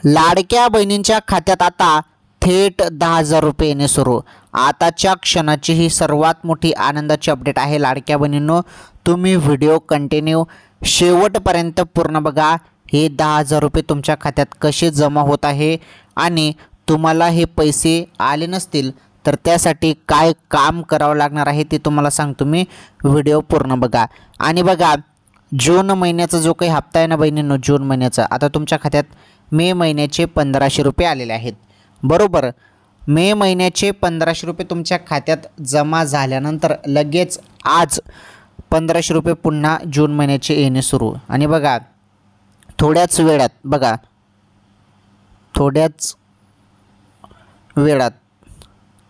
लाडक्या बहिणींच्या खात्यात आता थेट 10,000 रुपये येणे सुरू। आताच्या क्षणाची ही सर्वात मोठी आनंदाची अपडेट आहे लाडक्या बहिणींनो। तुम्ही व्हिडिओ कंटिन्यू शेवटपर्यंत पूर्ण बघा। हे 10,000 रुपये तुमच्या खात्यात कसे जमा होत आहे आणि तुम्हाला हे पैसे आले नसतील तर त्यासाठी काय काम करावं लागणार आहे ते तुम्हाला सांगतो मी। व्हिडिओ पूर्ण बघा। आणि बघा, जून महिन्याचा जो काही हप्ता आहे ना बहिणींनो, जून महिन्याचा आता तुमच्या खात्यात मे महिन्याचे 1500 रुपये आलेले आहेत बरोबर। मे महिन्याचे 1500 रुपये तुमच्या खात्यात जमा झाल्यानंतर लगेच आज 1500 रुपये पुन्हा जून महिन्याचे येणे सुरू। आणि बघा, थोड्याच वेळात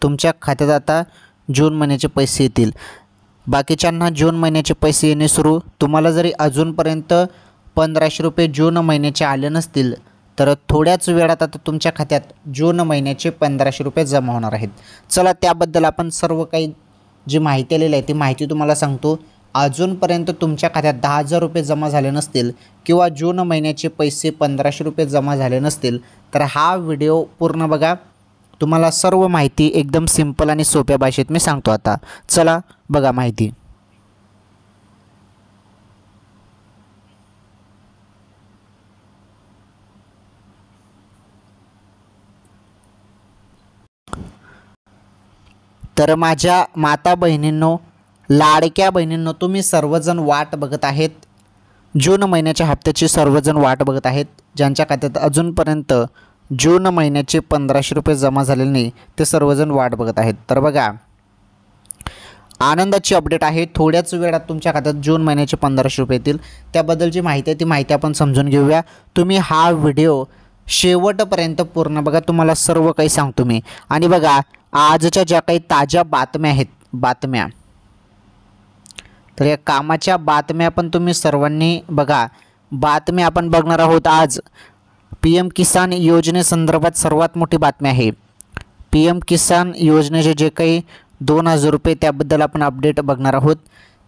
तुमच्या खात्यात आता जून महिन्याचे पैसे येतील। बाकीच्यांना जून महिन्याचे पैसे येणे सुरू। तुम्हाला जरी अजूनपर्यंत 1500 रुपये जून महिन्याचे आले नसतील तर थोड्याच वेळात आता तुमच्या खात्यात जून महिन्याचे 1500 रुपये जमा होणार आहेत। चला त्याबद्दल आपण सर्व काही जी माहिती आलेली आहे ती माहिती तुम्हाला सांगतो। अजूनपर्यंत तुमच्या खात्यात 10,000 रुपये जमा झाले नसतील किंवा जून महिन्याचे पैसे 1500 रुपये जमा झाले नसतील तर हा व्हिडिओ पूर्ण बघा। तुम्हाला सर्व माहिती एकदम सिंपल आणि सोप्या भाषेत मी सांगतो। आता चला बघा माहिती। तर माझ्या माता बहिणींनो, लाडक्या बहिणींनो, तुम्ही सर्वजण वाट बघत आहेत। जून महिन्याच्या हप्त्याची सर्वजण वाट बघत आहेत। ज्यांच्या खात्यात अजूनपर्यंत जून महिन्याचे 1500 रुपये जमा झालेले नाही ते सर्वजण वाट बघत आहेत। तर बघा, आनंदाची अपडेट आहे। थोड्याच वेळात तुमच्या खात्यात जून महिन्याचे 1500 रुपये येतील। त्याबद्दलची माहिती आहे ती माहिती आपण समजून घेऊया। तुम्ही हा व्हिडिओ शेवटपर्यंत पूर्ण बघा, तुम्हाला सर्व काही सांगतो मी। आणि बघा, आजच्या ज्या काही ताज्या बातम्या आहेत तर या कामाच्या बातम्या पण तुम्ही सर्वांनी बघा। बातम्या आपण बघणार आहोत आज PM किसान योजनेसंदर्भात सर्वात मोठी बातमी आहे। PM किसान योजनेचे जे काही 2,000 रुपये त्याबद्दल आपण अपडेट बघणार आहोत।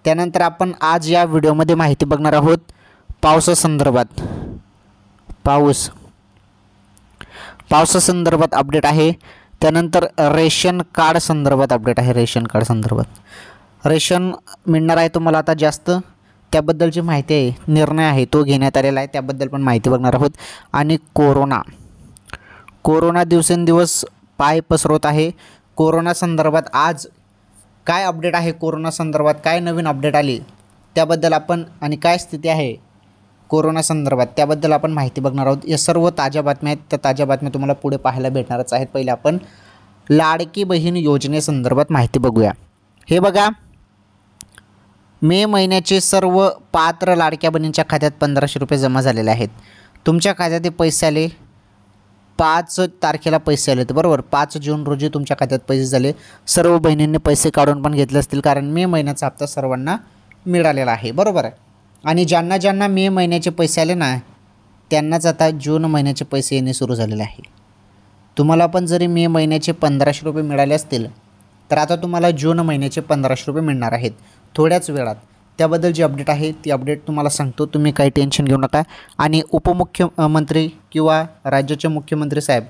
त्यानंतर आपण आज या व्हिडिओमध्ये माहिती बघणार आहोत पावसासंदर्भात अपडेट आहे। त्यानंतर रेशन कार्ड संदर्भात अपडेट आहे। रेशन मिळणार आहे तुम्हाला आता जास्त, त्याबद्दलची माहिती आहे। निर्णय आहे तो घेण्यात आलेला आहे, त्याबद्दल पण माहिती बघणार आहोत। आणि कोरोना दिवसेंदिवस पाय पसरवत आहे। कोरोना संदर्भात आज काय अपडेट आहे, कोरोना संदर्भात काय नवीन अपडेट आली त्याबद्दल आपण, आणि काय स्थिती आहे कोरोना संदर्भात त्याबद्दल आपण माहिती बघणार आहोत। या सर्व ताज्या बातम्या आहेत, त्या ताज्या बातम्या तुम्हाला पुढे पाहायला भेटणारच आहेत। पहिले आपण लाडकी बहीण योजनेसंदर्भात माहिती बघूया। हे बघा, मे महिन्याचे सर्व पात्र लाडक्या बहिणींच्या खात्यात 1500 रुपये जमा झालेले आहेत। तुमच्या खात्यात हे पैसे आले 5 तारखेला पैसे आले बरोबर। 5 जून रोजी तुमच्या खात्यात पैसे झाले। सर्व बहिणींनी पैसे काढून पण घेतले असतील, कारण मे महिन्याचा हप्ता सर्वांना मिळालेला आहे बरोबर। आणि ज्यांना मे महिन्याचे पैसे आले ना त्यांनाच आता जून महिन्याचे पैसे येणे सुरू झालेले आहे। तुम्हाला पण जरी मे महिन्याचे 1500 रुपये मिळाले असतील तर आता तुम्हाला जून महिन्याचे 1500 रुपये मिळणार आहेत थोड्याच वेळात। त्याबद्दल जी अपडेट आहे ती अपडेट तुम्हाला सांगतो, तुम्ही काही टेन्शन घेऊ नका। आणि उपमुख्यमंत्री किंवा राज्याचे मुख्यमंत्री साहेब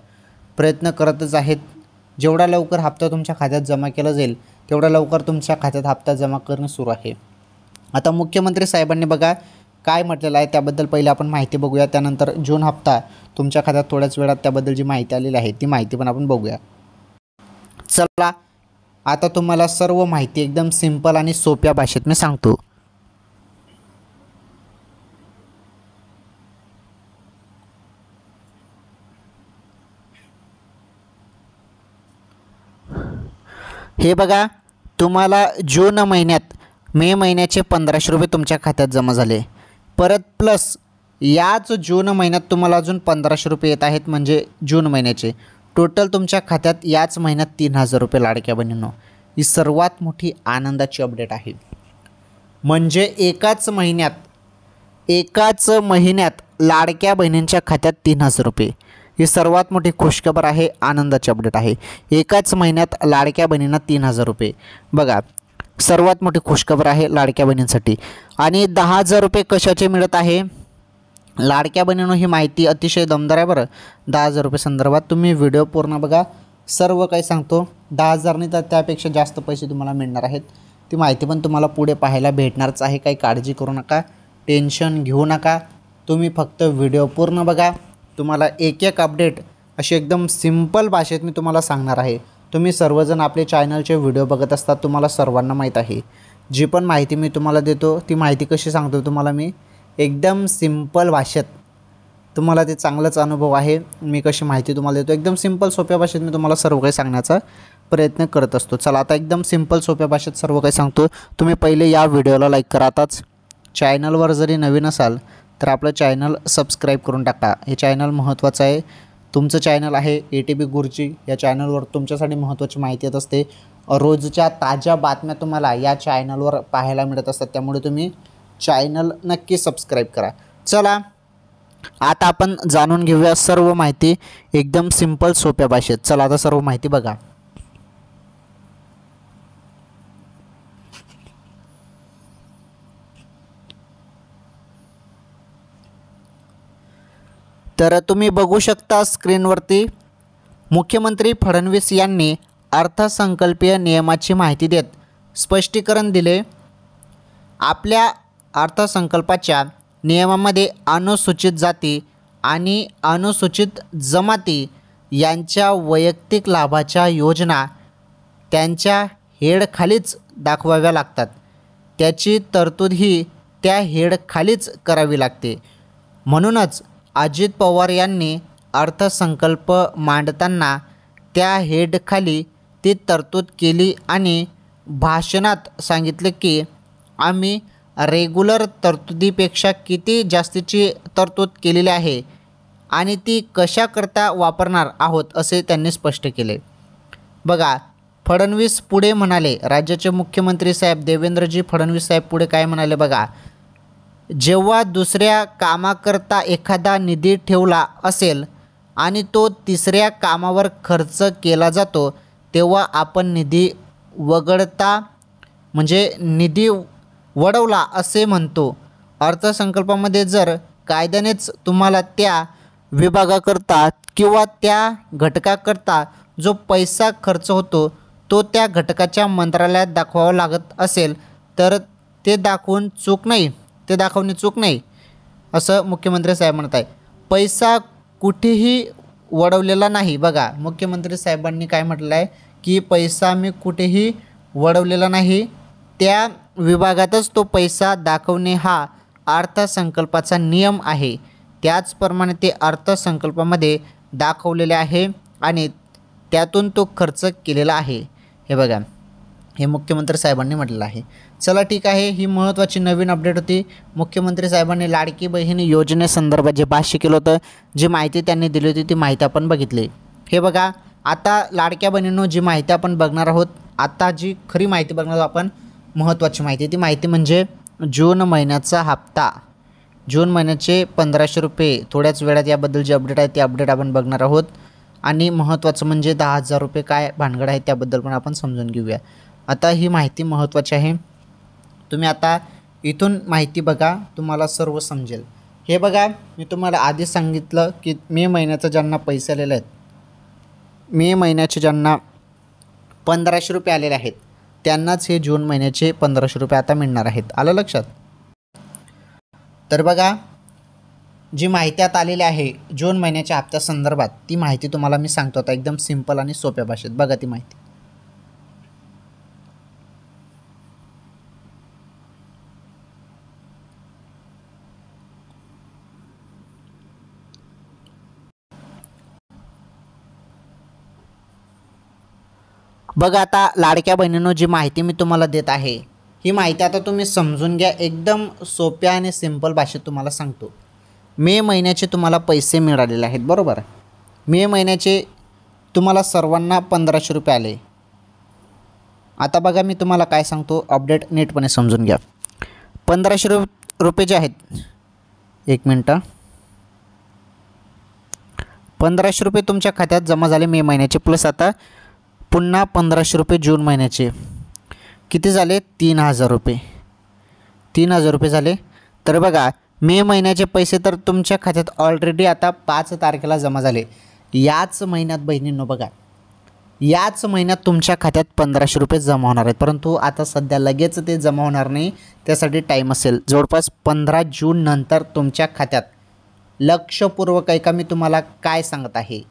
प्रयत्न करतच आहेत। जेवढा लवकर हप्ता तुमच्या खात्यात जमा केला जाईल तेवढा लवकर तुमच्या खात्यात हप्ता जमा करणे सुरू आहे। आता मुख्यमंत्री साहेबांनी बघा काय म्हटलेलं आहे त्याबद्दल पहिले आपण माहिती बघूया। त्यानंतर जून हप्ता तुमच्या खात्यात थोड्याच वेळात त्याबद्दल जी माहिती आलेली आहे ती माहिती पण आपण बघूया। चला आता तुम्हाला सर्व माहिती एकदम सिंपल आणि सोप्या भाषेत मी सांगतो। हे बघा, तुम्हाला जून महिन्यात मे महिन्याचे 1500 रुपये तुमच्या खात्यात जमा झाले। परत प्लस याच जून महिन्यात तुम्हाला अजून 1500 रुपये येत आहेत, म्हणजे जून महिन्याचे टोटल तुमच्या खात्यात याच महिन्यात 3,000 रुपये लाडक्या बहिणींनो। ही सर्वात मोठी आनंदाची अपडेट आहे। म्हणजे एकाच महिन्यात लाडक्या बहिणींच्या खात्यात 3,000 रुपये, ही सर्वात मोठी खुशखबर आहे, आनंदाची अपडेट आहे। एकाच महिन्यात लाडक्या बहिणींना 3,000 रुपये बघा, सर्वात मोठी खुशखबर आहे लाडक्या बहिणींसाठी। आणि 10,000 रुपये कशाचे मिळत आहे, लाडक्या बहिणींनो ही माहिती अतिशय दमदार आहे बरं. 10,000 रुपये संदर्भात तुम्ही व्हिडिओ पूर्ण बघा. सर्व काही सांगतो. 10,000 नाही तर त्यापेक्षा जास्त पैसे तुम्हाला मिळणार आहेत. ती माहिती पण तुम्हाला पुढे पाहायला भेटणारच आहे. काही काळजी करू नका, टेन्शन घेऊ नका. तुम्ही फक्त व्हिडिओ पूर्ण बघा. तुम्हाला एक एक अपडेट अशी एकदम सिंपल भाषेत मी तुम्हाला सांगणार आहे. तुम्ही सर्वजण आपले चॅनलचे व्हिडिओ बघत असतात, तुम्हाला सर्वांना माहीत आहे. जी पण माहिती मी तुम्हाला देतो ती माहिती कशी सांगतो तुम्हाला मी एकदम सिंपल भाषेत. तुम्हाला ते चांगलाच अनुभव आहे. मी कशी माहिती तुम्हाला देतो एकदम सिंपल सोप्या भाषेत मी तुम्हाला सर्व काही सांगण्याचा प्रयत्न करत असतो. चला आता एकदम सिंपल सोप्या भाषेत सर्व काही सांगतो. तुम्ही पहिले या व्हिडिओला लाईक करा. आताच चॅनलवर जरी नवीन असाल तर आपलं चॅनल सबस्क्राईब करून टाका. हे चॅनल महत्त्वाचं आहे. तुमचं चॅनल आहे ATB गुरुजी. या चॅनलवर तुमच्यासाठी महत्त्वाची माहिती येत असते. रोजच्या ताज्या बातम्या तुम्हाला या चॅनलवर पाहायला मिळत असतात. त्यामुळे तुम्ही चॅनल नक्की सबस्क्राईब करा. चला आता आपण जाणून घेऊया सर्व माहिती एकदम सिंपल सोप्या भाषेत. चला आता सर्व माहिती बघा. तर तुम्ही बघू शकता स्क्रीनवरती मुख्यमंत्री फडणवीस यांनी अर्थसंकल्पीय नियमाची माहिती देत स्पष्टीकरण दिले. आपल्या अर्थसंकल्पाच्या नियमामध्ये अनुसूचित जाती आणि अनुसूचित जमाती यांच्या वैयक्तिक लाभाच्या योजना त्यांच्या हेडखालीच दाखवाव्या लागतात. त्याची तरतूद ही त्या हेडखालीच करावी लागते. म्हणूनच अजित पवार यांनी अर्थसंकल्प मांडताना त्या हेडखाली ती तरतूद केली आणि भाषणात सांगितले की आम्ही रेग्युलर तरतुदीपेक्षा किती जास्तीची तरतूद केलेली आहे आणि ती कशाकरता वापरणार आहोत असे त्यांनी स्पष्ट केले. बघा फडणवीस पुढे म्हणाले, राज्याचे मुख्यमंत्री साहेब देवेंद्रजी फडणवीस साहेब पुढे काय म्हणाले बघा. जेव्हा दुसऱ्या कामाकरता एखादा निधी ठेवला असेल आणि तो तिसऱ्या कामावर खर्च केला जातो तेव्हा आपण निधी वगळता म्हणजे निधी वळवला असे म्हणतो. अर्थसंकल्पामध्ये जर कायद्यानेच तुम्हाला त्या विभागाकरता किंवा त्या घटकाकरता जो पैसा खर्च होतो तो त्या घटकाच्या मंत्रालयात दाखवावा लागत असेल तर ते दाखवून चूक नाही, ते दाखवणे चूक नाही असं मुख्यमंत्री साहेब म्हणत आहे. पैसा कुठेही वळवलेला नाही. बघा मुख्यमंत्री साहेबांनी काय म्हटलं आहे की पैसा मी कुठेही वळवलेला नाही, त्या विभागातच तो पैसा दाखवणे हा अर्थसंकल्पाचा नियम आहे. त्याचप्रमाणे ते अर्थसंकल्पामध्ये दाखवलेले आहे आणि त्यातून तो खर्च केलेला आहे. हे बघा हे मुख्यमंत्री साहेबांनी म्हटलेलं आहे. चला ठीक आहे, ही महत्त्वाची नवीन अपडेट होती. मुख्यमंत्री साहेबांनी लाडकी बहीण योजनेसंदर्भात जे भाष्य केलं होतं, जी माहिती त्यांनी दिली होती ती माहिती आपण बघितली. हे बघा आता लाडक्या बहिणींनो जी माहिती आपण बघणार आहोत, आता जी खरी माहिती बघणार आहोत आपण, महत्त्वाची माहिती, ती माहिती म्हणजे जून महिन्याचा हप्ता, जून महिन्याचे 1,500 रुपये. थोड्याच वेळात याबद्दल जे अपडेट आहे ते अपडेट आपण बघणार आहोत. आणि महत्त्वाचं म्हणजे 10,000 रुपये काय भानगड आहे त्याबद्दल पण आपण समजून घेऊया. आता ही माहिती महत्त्वाची आहे. तुम्ही आता इथून माहिती बघा, तुम्हाला सर्व समजेल. हे बघा मी तुम्हाला आधी सांगितलं की मे महिन्याचा ज्यांना पैसे आलेले आहेत, मे महिन्याचे ज्यांना 1,500 रुपये आलेले आहेत त्यांनाच हे जून महिन्याचे 1,500 रुपये आता मिळणार आहेत. आलं लक्षात. तर बघा जी माहिती आता आलेली आहे जून महिन्याच्या हप्त्यासंदर्भात ती माहिती तुम्हाला मी सांगतो आता एकदम सिंपल आणि सोप्या भाषेत. बघा ती माहिती. बघा आता लाडक्या बहिणींनो जी माहिती मी तुम्हाला देत आहे ही माहिती आता तुम्ही समजून घ्या. एकदम सोप्या आणि सिंपल भाषेत तुम्हाला सांगतो. मे महिन्याचे तुम्हाला पैसे मिळालेले आहेत बरोबर. मे महिन्याचे तुम्हाला सर्वांना 1,500 रुपये आले. आता बघा मी तुम्हाला काय सांगतो अपडेट नीटपणे समजून घ्या. 1,500 रुपये जे आहेत, एक मिनटं, 1,500 रुपये तुमच्या खात्यात जमा झाले मे महिन्याचे, प्लस आता पुन्हा 1,500 रुपये जून महिन्याचे. किती झाले? 3,000 रुपये. 3,000 रुपये झाले. तर बघा मे महिन्याचे पैसे तर तुमच्या खात्यात ऑलरेडी आता 5 तारखेला जमा झाले. याच महिन्यात बहिणींनो बघा, याच महिन्यात तुमच्या खात्यात 1500 रुपये जमा होणार आहेत. परंतु आता सध्या लगेच ते जमा होणार नाही, त्यासाठी टाईम असेल. जवळपास 15 जून नंतर तुमच्या खात्यात, लक्षपूर्वक ऐका मी तुम्हाला काय सांगत आहे,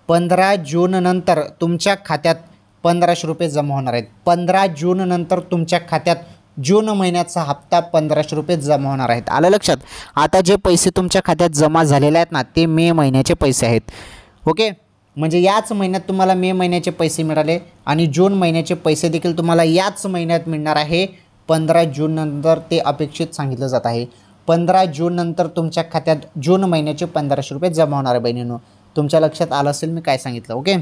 15 जून नंतर तुमच्या खात्यात 1500 रुपये जमा होणार आहेत. 15 जून नंतर तुमच्या खात्यात जून महिन्याचा हप्ता 1500 रुपये जमा होणार आहेत. आलं लक्षात. आता जे पैसे तुमच्या खात्यात जमा झालेले आहेत ना, ते मे महिन्याचे पैसे आहेत. ओके, म्हणजे याच महिन्यात तुम्हाला मे महिन्याचे पैसे मिळाले आणि जून महिन्याचे पैसे देखील तुम्हाला याच महिन्यात मिळणार आहे. 15 जून नंतर ते अपेक्षित सांगितलं जात आहे. 15 जून नंतर तुमच्या खात्यात जून महिन्याचे 1500 रुपये जमा होणार आहे बहिणींनो. तुमच्या लक्षात आलं असेल मी काय सांगितलं. ओके,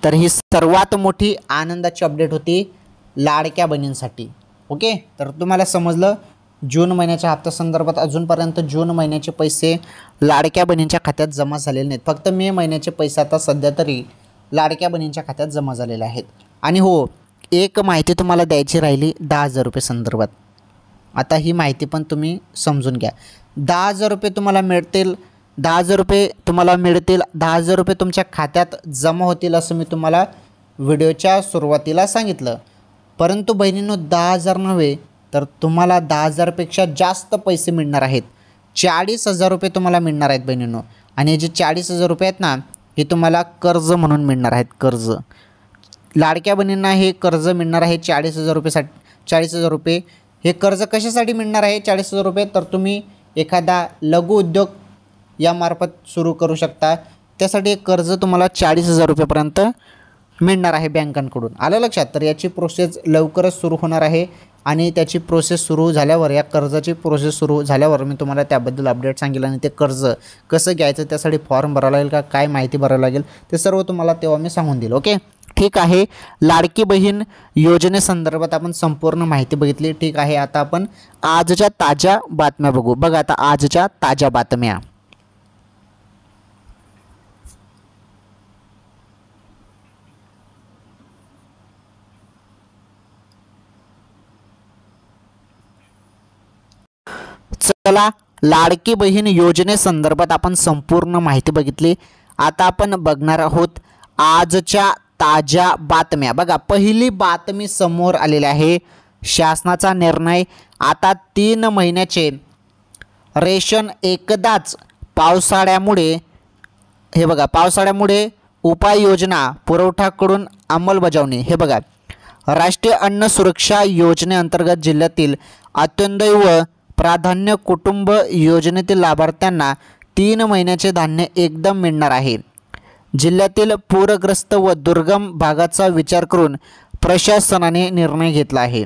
तर ही सर्वात मोठी आनंदाची अपडेट होती लाडक्या बहिणींसाठी. ओके, तर तुम्हाला समजलं जून महिन्याच्या हप्त्या संदर्भात अजूनपर्यंत जून महिन्याचे पैसे लाडक्या बहिणींच्या खात्यात जमा झालेले नाहीत. फक्त मे महिन्याचे पैसे आता सध्या तरी लाडक्या बहिणींच्या खात्यात जमा झालेले आहेत. आणि हो, एक माहिती तुम्हाला द्यायची राहिली 10,000 रुपये संदर्भात. आता ही माहिती पण तुम्ही समजून घ्या. 10,000 रुपये तुम्हाला मिळतील. 10,000 रुपये तुम्हाला मिळतील. 10,000 रुपये तुमच्या खात्यात जमा होतील असं मी तुम्हाला व्हिडिओच्या सुरुवातीला सांगितलं. परंतु बहिणींनो, 10,000 नव्हे तर तुम्हाला 10,000पेक्षा जास्त पैसे मिळणार आहेत. 40,000 रुपये तुम्हाला मिळणार आहेत बहिणींनो. आणि हे जे 40,000 रुपये आहेत ना, हे तुम्हाला कर्ज म्हणून मिळणार आहेत. कर्ज, लाडक्या बहिणींना हे कर्ज मिळणार आहे 40,000 रुपयेसाठी. 40,000 रुपये हे कर्ज कशासाठी मिळणार आहे 40,000 रुपये, तर तुम्ही एखादा लघु उद्योग यामार्फत सुरू करू शकता. त्यासाठी एक कर्ज तुम्हाला 40,000 रुपयेपर्यंत मिळणार आहे बँकांकडून. आलं लक्षात. तर याची प्रोसेस लवकरच सुरू होणार आहे आणि त्याची प्रोसेस सुरू झाल्यावर, या कर्जाची प्रोसेस सुरू झाल्यावर मी तुम्हाला त्याबद्दल अपडेट सांगेल. आणि ते कर्ज कसं घ्यायचं, त्यासाठी फॉर्म भरावा लागेल का, काय माहिती भरावी लागेल, ते सर्व तुम्हाला तेव्हा मी सांगून देईल. ओके, ठीक आहे. लाडकी बहीण योजनेसंदर्भात आपण संपूर्ण माहिती बघितली. ठीक आहे, आता आपण आजच्या ताज्या बातम्या बघू. बघा आता आजच्या ताज्या बातम्या. चला, लाडकी बहीण योजनेसंदर्भात आपण संपूर्ण माहिती बघितली. आता आपण बघणार आहोत आजच्या ताज्या बातम्या. बघा, पहिली बातमी समोर आलेली आहे. शासनाचा निर्णय, आता 3 महिन्याचे रेशन एकदाच पावसाळ्यामुळे, हे बघा, पावसाळ्यामुळे उपाययोजना पुरवठाकडून अंमलबजावणी. हे बघा, राष्ट्रीय अन्न सुरक्षा योजनेअंतर्गत जिल्ह्यातील अंत्योदय व प्राधान्य कुटुंब योजनेतील लाभार्थ्यांना 3 महिन्याचे धान्य एकदम मिळणार आहे. जिल्ह्यातील पूरग्रस्त व दुर्गम भागाचा विचार करून प्रशासनाने निर्णय घेतला आहे.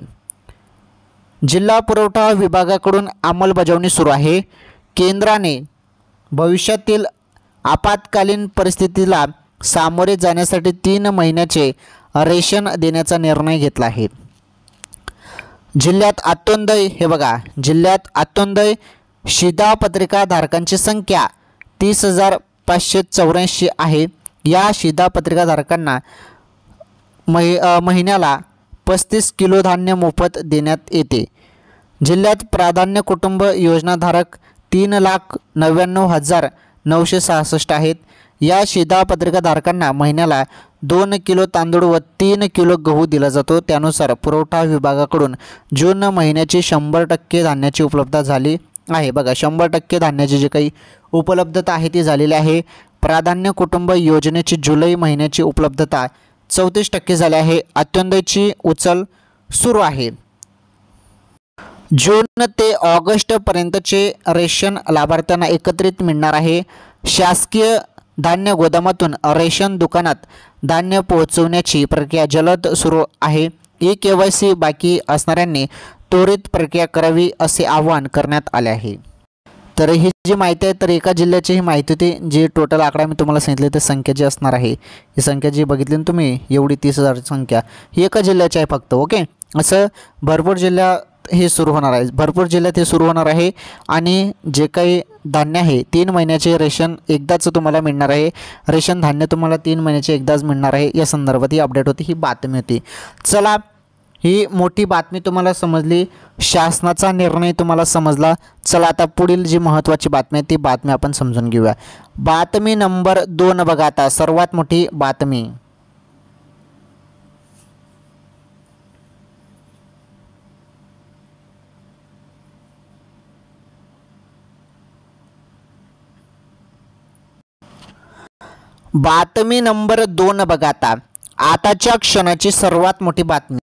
जिल्हा पुरवठा विभागाकडून अंमलबजावणी सुरू आहे. केंद्राने भविष्यातील आपत्कालीन परिस्थितीला सामोरे जाण्यासाठी 3 महिन्याचे रेशन देण्याचा निर्णय घेतला आहे. जिल्ह्यात अंत्योदय, हे बघा, जिल्ह्यात अंत्योदय शिधापत्रिकाधारकांची संख्या 30,584 आहे. या शिधापत्रिकाधारकांना महिन्याला 35 किलो धान्य मोफत देण्यात येते. जिल्ह्यात प्राधान्य कुटुंब योजनाधारक 3,99,966 आहेत. या शिधापत्रिकाधारकांना महिन्याला 2 किलो तांदूळ व 3 किलो गहू दिला जातो. त्यानुसार पुरवठा विभागाकडून जून महिन्याची 100% धान्याची उपलब्धता झाली आहे. बघा, 100% धान्याची जी काही उपलब्धता आहे ती झालेली आहे. प्राधान्य कुटुंब योजनेची जुलै महिन्याची उपलब्धता 34% झाली आहे. अंत्योदयची उचल सुरू आहे. जून ते ऑगस्टपर्यंतचे रेशन लाभार्थ्यांना एकत्रित मिळणार आहे. शासकीय धान्य गोदामातून रेशन दुकानात धान्य पोहोचवण्याची प्रक्रिया जलद सुरू आहे. KYC बाकी असणाऱ्यांनी त्वरित प्रक्रिया करावी असे आवाहन करण्यात आले आहे. तर ही जी माहिती आहे, तर एका जिल्ह्याची ही माहिती होती. जी टोटल आकडा मी तुम्हाला सांगितले, ते संख्या जी असणार आहे, ही संख्या जी बघितली ना तुम्ही, एवढी 30,000 संख्या ही एका जिल्ह्याची आहे फक्त. ओके, असं भरपूर जिल्ह्यात हे सुरू होणार आहे. भरपूर जिल्ह्यात हे सुरू होणार आहे. आणि जे काही धान्य आहे 3 महिन्याचे रेशन एकदाच तुम्हाला मिळणार आहे. रेशन धान्य तुम्हाला 3 महिन्याचे एकदाच मिळणार आहे. या संदर्भात ही अपडेट होती, ही बातमी होती. चला, ही मोठी बातमी तुम्हाला समजली, शासनाचा निर्णय तुम्हाला समजला. चला आता पुढील जी महत्त्वाची बातमी आहे ती बातमी आपण समजून घेऊया. बातमी नंबर 2 बघा, आता सर्वात मोठी बातमी. बातमी नंबर 2 बघा, आता आताच्या क्षणाची सर्वात मोठी बातमी.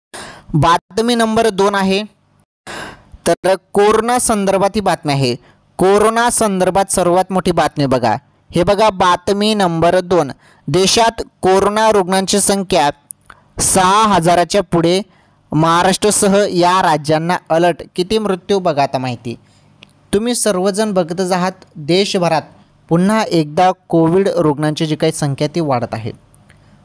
बातमी नंबर 2 आहे, तर कोरोना संदर्भात ही बातमी आहे. कोरोना संदर्भात सर्वात मोठी बातमी बघा. हे बघा बातमी नंबर 2. देशात कोरोना रुग्णांची संख्या 6,000च्या पुढे. महाराष्ट्रासह या राज्यांना अलर्ट. किती मृत्यू बघा आता माहिती. तुम्ही सर्वजण बघतच आहात, देशभरात पुन्हा एकदा कोविड रुग्णांची जी काही संख्या ती वाढत आहे.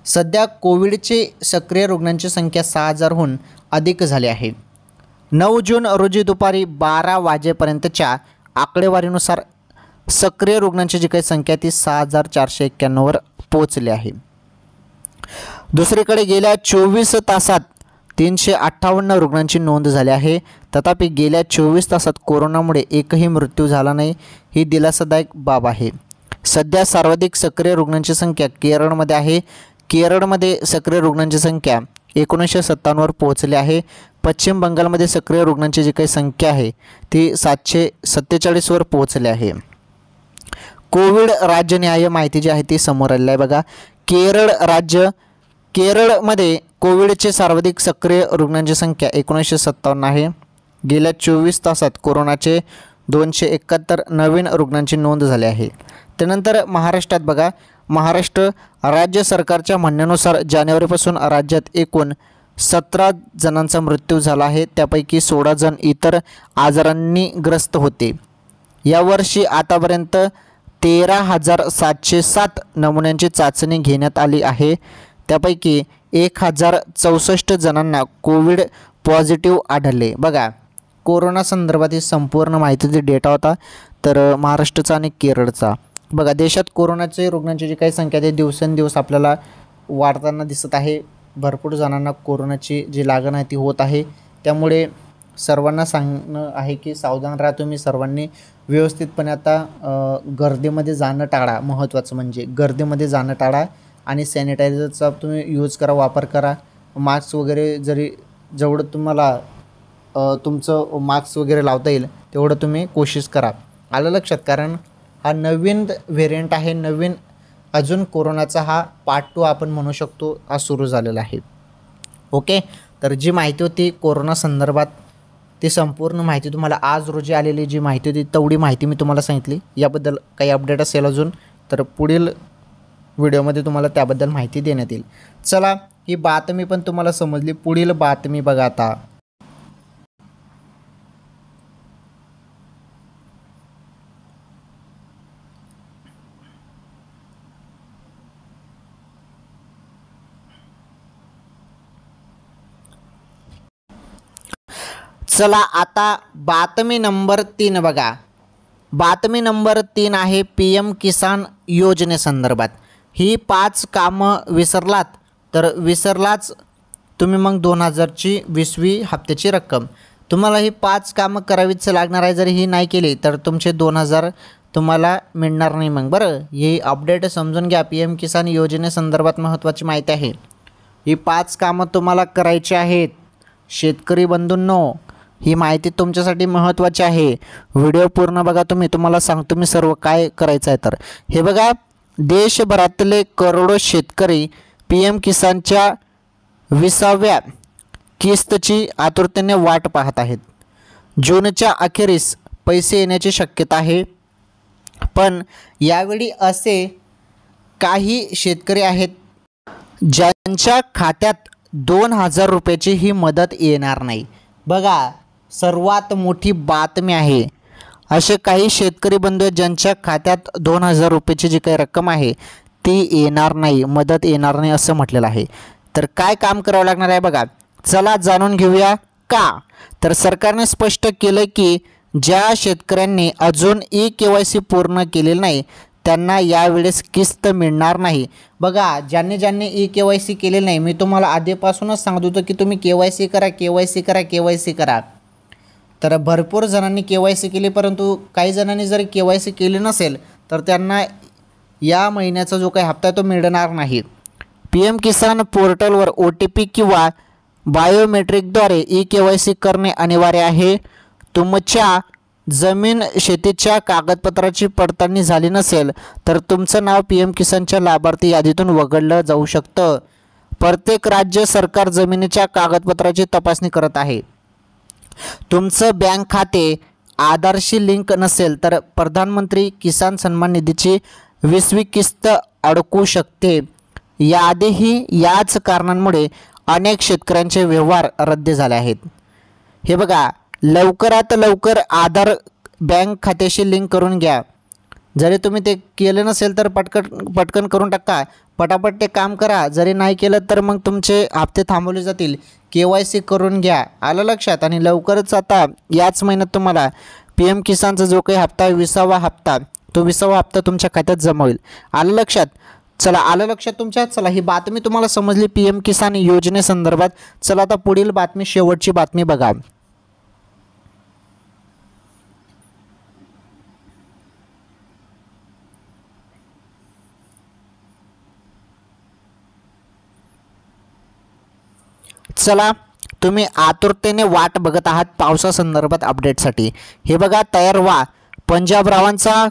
सध्या कोविडचे सक्रिय रुग्णांची संख्या 6,000हून अधिक झाली आहे. 9 जून रोजी दुपारी 12 वाजेपर्यंतच्या आकडेवारीनुसार सक्रिय रुग्णांची जी काही संख्या ती 6,491वर पोहोचली आहे. दुसरीकडे गेल्या 24 तासात 358 रुग्णांची नोंद झाली आहे. तथापि गेल्या 24 तासात कोरोनामुळे एकही मृत्यू झाला नाही, ही दिलासादायक बाब आहे. सध्या सर्वाधिक सक्रिय रुग्णांची संख्या केरळमध्ये आहे. केरळमध्ये सक्रिय रुग्णांची संख्या 1957वर पोहोचली आहे. पश्चिम बंगालमध्ये सक्रिय रुग्णांची जी काही संख्या आहे ती 747वर पोहोचली आहे. कोविड राज्यनिहाय माहिती जी आहे ती समोर आलेली आहे बघा. केरळ राज्य, केरळमध्ये कोविडचे सर्वाधिक सक्रिय रुग्णांची संख्या 1957 आहे. गेल्या 24 तासात कोरोनाचे 271 नवीन रुग्णांची नोंद झाली आहे. त्यानंतर महाराष्ट्रात बघा, महाराष्ट्र राज्य सरकारच्या म्हणण्यानुसार जानेवारीपासून राज्यात एकूण 17 जणांचा मृत्यू झाला आहे. त्यापैकी 16 जण इतर आजारांनी ग्रस्त होते. यावर्षी आतापर्यंत 13,707 नमुन्यांची चाचणी घेण्यात आली आहे. त्यापैकी 1,064 जणांना कोविड पॉझिटिव्ह आढळले. बघा, कोरोना संदर्भात ही संपूर्ण माहितीचा डेटा होता, तर महाराष्ट्राचा आणि केरळचा. बघा, देशात कोरोनाचे रुग्णांची जी काही संख्या आहे दिवसेंदिवस आपल्याला वाढताना दिसत आहे. भरपूर जणांना कोरोनाची जी लागण आहे ती होत आहे. त्यामुळे सर्वांना सांगणं आहे की सावधान राहा तुम्ही सर्वांनी. व्यवस्थितपणे आता गर्दीमध्ये जाणं टाळा. महत्त्वाचं म्हणजे गर्दीमध्ये जाणं टाळा आणि सॅनिटायझरचा तुम्ही यूज करा, वापर करा. मास्क वगैरे जरी जेवढं तुम्हाला तुमचं मास्क वगैरे लावता येईल तेवढं तुम्ही कोशिश करा. आलं लक्षात? कारण हा नवीन व्हेरियंट आहे, नवीन अजून कोरोनाचा हा पार्ट 2 आपण म्हणू शकतो हा सुरू झालेला आहे. ओके, तर जी माहिती होती कोरोना संदर्भात ती संपूर्ण माहिती तुम्हाला आज रोजी आलेली जी माहिती होती तेवढी माहिती मी तुम्हाला सांगितली. याबद्दल काही अपडेट असेल अजून तर पुढील व्हिडिओमध्ये तुम्हाला त्याबद्दल माहिती देण्यात येईल. चला, ही बातमी पण तुम्हाला समजली. पुढील बातमी बघा आता. चला आता बातमी नंबर 3 बघा. बातमी नंबर 3 आहे PM किसान योजनेसंदर्भात. ही 5 कामं विसरलात तर विसरलाच तुम्ही मग 2000ची 20वी हप्त्याची रक्कम. तुम्हाला ही 5 कामं करावीच लागणार आहे. जरी ही नाही केली तर तुमचे 2000 तुम्हाला मिळणार नाही. मग बरं, ही अपडेट समजून घ्या. PM किसान योजनेसंदर्भात महत्त्वाची माहिती आहे. ही 5 कामं तुम्हाला करायची आहेत शेतकरी बंधूंनो. ही माहिती तुमच्यासाठी महत्त्वाची आहे. व्हिडिओ पूर्ण बघा तुम्ही. तुम्हाला सांगतो मी सर्व काय करायचं आहे. तर हे बघा, देशभरातले करोडो शेतकरी PM किसानच्या 20व्या किस्तची आतुरतेने वाट पाहत आहेत. जूनच्या अखेरीस पैसे येण्याची शक्यता आहे. पण यावेळी असे काही शेतकरी आहेत ज्यांच्या खात्यात 2,000 रुपयाची ही मदत येणार नाही. बघा, सर्वात मोठी बातमी आहे. असे काही शेतकरी बंधू आहेत ज्यांच्या खात्यात 2,000 रुपयाची जी काही रक्कम आहे ती येणार नाही, मदत येणार नाही असं म्हटलेलं आहे. तर काय काम करावं लागणार आहे बघा. चला जाणून घेऊया का. तर सरकारने स्पष्ट केलं की ज्या शेतकऱ्यांनी अजून KYC पूर्ण केलेलं नाही त्यांना यावेळेस किस्त मिळणार नाही. बघा, ज्यांनी ई-KYC केलेलं नाही, मी तुम्हाला आधीपासूनच सांगत होतो की तुम्ही KYC करा, KYC करा, KYC करा. तर भरपूर जणांनी KYC केली, परंतु काही जणांनी जर KYC केली नसेल तर त्यांना या महिन्याचा जो काही हप्ता तो मिळणार नाही. PM किसान पोर्टलवर OTP किंवा बायोमेट्रिकद्वारे ई-KYC करणे अनिवार्य आहे. तुमच्या जमीन शेतीच्या कागदपत्राची पडताळणी झाली नसेल तर तुमचं नाव PM किसानच्या लाभार्थी यादीतून वगळलं जाऊ शकतं. प्रत्येक राज्य सरकार जमिनीच्या कागदपत्राची तपासणी करत आहे. तुमचं बँक खाते आधारशी लिंक नसेल तर प्रधानमंत्री किसान सन्मान निधीची 20वी किस्त अडकू शकते. याआधीही याच कारणांमुळे अनेक शेतकऱ्यांचे व्यवहार रद्द झाले आहेत. हे बघा, लवकरात लवकर आधार बँक खात्याशी लिंक करून घ्या. जरी तुम्ही ते केलं नसेल तर पटकन करून टाका, पटापट ते काम करा. जरी नाही केलं तर मग तुमचे हप्ते थांबवले जातील. KYC करून घ्या, आलं लक्षात. आणि लवकरच आता याच महिन्यात तुम्हाला PM किसानचा जो काही हप्ता 20वा हप्ता, तो 20वा हप्ता तुमच्या खात्यात जमा होईल. आलं लक्षात. चला, आलं लक्षात तुमच्या. चला, ही बातमी तुम्हाला समजली PM किसान योजनेसंदर्भात. चला आता पुढील बातमी, शेवटची बातमी बघा. चला, तुम्ही आतुरतेने वाट बघत आहात पावसासंदर्भात अपडेटसाठी. हे बघा, तयार व्हा. पंजाबरावांचा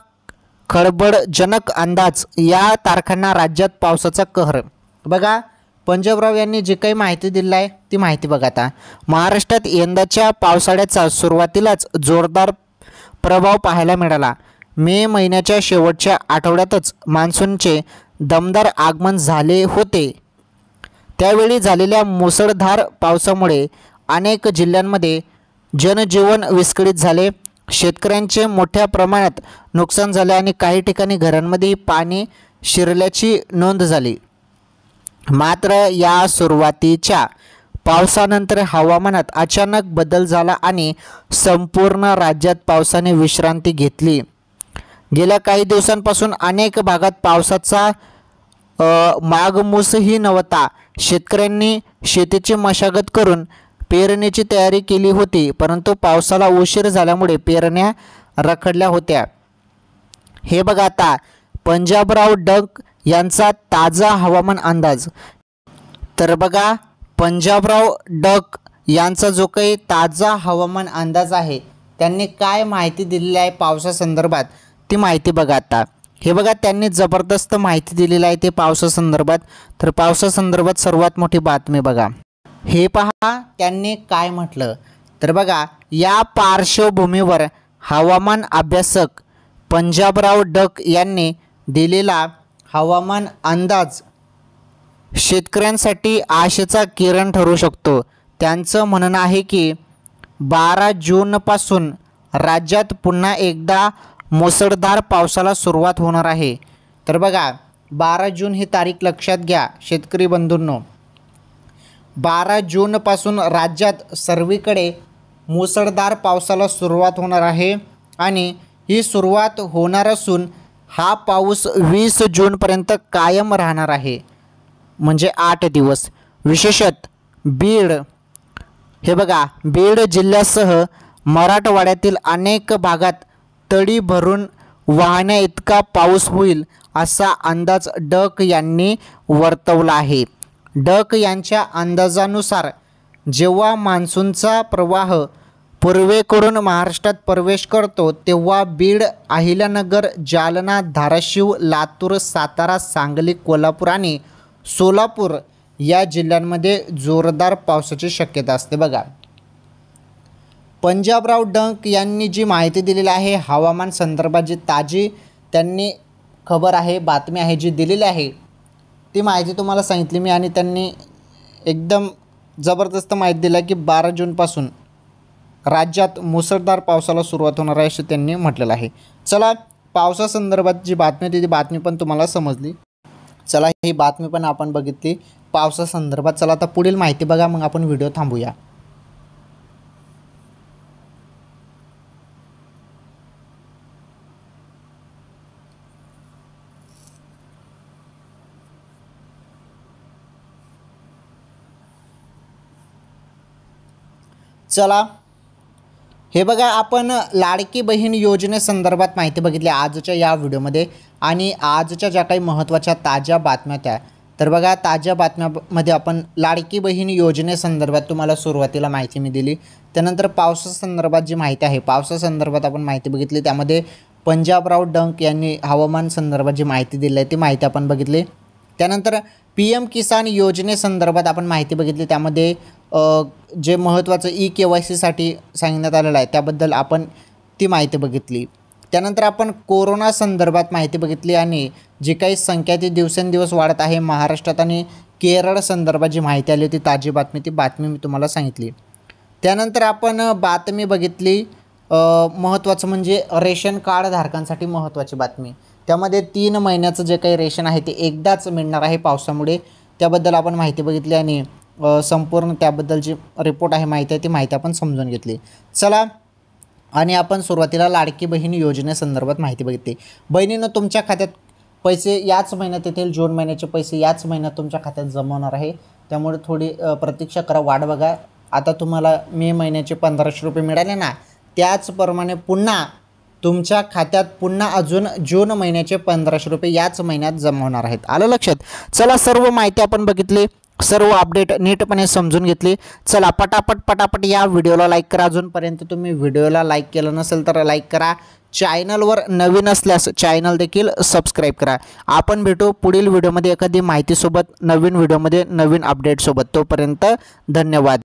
खळबळजनक अंदाज, या तारखांना राज्यात पावसाचा कहर. बघा, पंजाबराव यांनी जे काही माहिती दिली आहे ती माहिती बघा. आता महाराष्ट्रात यंदाच्या पावसाळ्याचा सुरुवातीलाच जोरदार प्रभाव पाहायला मिळाला. मे महिन्याच्या शेवटच्या आठवड्यातच मान्सूनचे दमदार आगमन झाले होते. त्यावेळी झालेल्या मुसळधार पावसामुळे अनेक जिल्ह्यांमध्ये जनजीवन विस्कळीत झाले. शेतकऱ्यांचे मोठ्या प्रमाणात नुकसान झाले आणि काही ठिकाणी घरांमध्ये पाणी शिरल्याची नोंद झाली. मात्र या सुरुवातीच्या पावसानंतर हवामानात अचानक बदल झाला आणि संपूर्ण राज्यात पावसाने विश्रांती घेतली. गेल्या काही दिवसांपासून अनेक भागात पावसाचा मागमूसही नव्हता. शेतकऱ्यांनी शेतीची मशागत करून पेरणीची तयारी केली होती, परंतु पावसाला उशीर झाल्यामुळे पेरण्या रखडल्या होत्या. हे बघा, आता पंजाबराव डक यांचा ताजा हवामान अंदाज. तर बघा, पंजाबराव डक यांचा जो काही ताजा हवामान अंदाज आहे, त्यांनी काय माहिती दिलेली आहे पावसासंदर्भात ती माहिती बघा. आता हे बघा, त्यांनी जबरदस्त माहिती दिलेली आहे ते पावसासंदर्भात. तर पावसासंदर्भात सर्वात मोठी बातमी बघा. हे पहा, त्यांनी काय म्हटलं. तर बघा, या पार्श्वभूमीवर हवामान अभ्यासक पंजाबराव डक यांनी दिलेला हवामान अंदाज शेतकऱ्यांसाठी आशेचा किरण ठरू शकतो. त्यांचं म्हणणं आहे की 12 जूनपासून राज्यात पुन्हा एकदा मुसळधार पावसाला सुरुवात होणार आहे. तर बघा, 12 जून ही तारीख लक्षात घ्या शेतकरी बंधूंनो. 12 जूनपासून राज्यात सर्वीकडे मुसळधार पावसाला सुरुवात होणार आहे आणि ही सुरुवात होणार असून हा पाऊस 20 जूनपर्यंत कायम राहणार आहे, म्हणजे 8 दिवस. विशेषतः बीड, हे बघा, बीड जिल्ह्यासह मराठवाड्यातील अनेक भागात तळी भरून वाहण्या इतका पाऊस होईल असा अंदाज डक यांनी वर्तवला आहे. डक यांच्या अंदाजानुसार जेव्हा मान्सूनचा प्रवाह पूर्वेकडून महाराष्ट्रात प्रवेश करतो तेव्हा बीड, अहिल्यानगर, जालना, धाराशिव, लातूर, सातारा, सांगली, कोल्हापूर आणि सोलापूर या जिल्ह्यांमध्ये जोरदार पावसाची शक्यता असते. बघा, पंजाबराव डक यांनी जी माहिती दिलेली आहे हवामान संदर्भात, जी ताजी त्यांनी खबर आहे, बातमी आहे जी दिलेली आहे, ती माहिती तुम्हाला सांगितली मी. आणि त्यांनी एकदम जबरदस्त माहिती दिली की 12 जूनपासून राज्यात मुसळधार पावसाला सुरुवात होणार आहे असे त्यांनी म्हटलेलं आहे. चला, पावसासंदर्भात जी बातमी होती ती बातमी पण तुम्हाला समजली. चला, ही बातमी पण आपण बघितली पावसासंदर्भात. चला, आता पुढील माहिती बघा, मग आपण व्हिडिओ थांबूया. चला, हे बघा, आपण लाडकी बहीण योजनेसंदर्भात माहिती बघितली आजच्या या व्हिडिओमध्ये. आणि आजच्या ज्या काही महत्त्वाच्या ताज्या बातम्या त्या, तर बघा, ताज्या बातम्यामध्ये आपण लाडकी बहीण योजनेसंदर्भात तुम्हाला सुरुवातीला माहिती मी दिली. त्यानंतर पावसासंदर्भात जी माहिती आहे, पावसासंदर्भात आपण माहिती बघितली. त्यामध्ये पंजाबराव डंक यांनी हवामान संदर्भात जी माहिती दिली आहे ती माहिती आपण बघितली. त्यानंतर PM किसान योजनेसंदर्भात आपण माहिती बघितली. त्यामध्ये जे महत्त्वाचं KYCसाठी सांगण्यात आलेलं आहे त्याबद्दल आपण ती माहिती बघितली. त्यानंतर आपण कोरोना संदर्भात माहिती बघितली आणि जी काही संख्या ती दिवसेंदिवस वाढत आहे महाराष्ट्रात आणि केरळ संदर्भात जी माहिती आली होती ताजी बातमी, ती बातमी मी तुम्हाला सांगितली. त्यानंतर आपण बातमी बघितली महत्त्वाचं म्हणजे रेशन कार्ड धारकांसाठी महत्त्वाची बातमी. त्यामध्ये 3 महिन्याचं जे काही रेशन आहे ते एकदाच मिळणार आहे पावसामुळे, त्याबद्दल आपण माहिती बघितली आणि संपूर्ण त्याबद्दल जी रिपोर्ट आहे, माहिती आहे, ती माहिती आपण समजून घेतली. चला, आणि आपण सुरुवातीला लाडकी बहीण योजनेसंदर्भात माहिती बघितली. बहिणीनं तुमच्या खात्यात पैसे याच महिन्यात येतील, जून महिन्याचे पैसे याच महिन्यात तुमच्या खात्यात जमा होणार आहे. त्यामुळे थोडी प्रतीक्षा करा, वाट बघा. आता तुम्हाला मे महिन्याचे 1500 रुपये मिळाले ना, त्याचप्रमाणे पुन्हा तुमच्या खात्यात पुन्हा अजून जून महिन्याचे 1500 रुपये याच महिन्यात जमा होणार आहेत. आलं लक्षात? चला, सर्व माहिती आपण बघितली, सर्व अपडेट नीटपणे समजून घेतली. चला, पटापट या व्हिडिओला लाईक करा. अजूनपर्यंत तुम्ही व्हिडिओला लाईक केलं नसेल तर लाईक करा. चॅनलवर नवीन असल्यास चॅनल देखील सबस्क्राईब करा. आपण भेटू पुढील व्हिडिओमध्ये एखादी माहितीसोबत, नवीन व्हिडिओमध्ये नवीन अपडेटसोबत. तोपर्यंत धन्यवाद.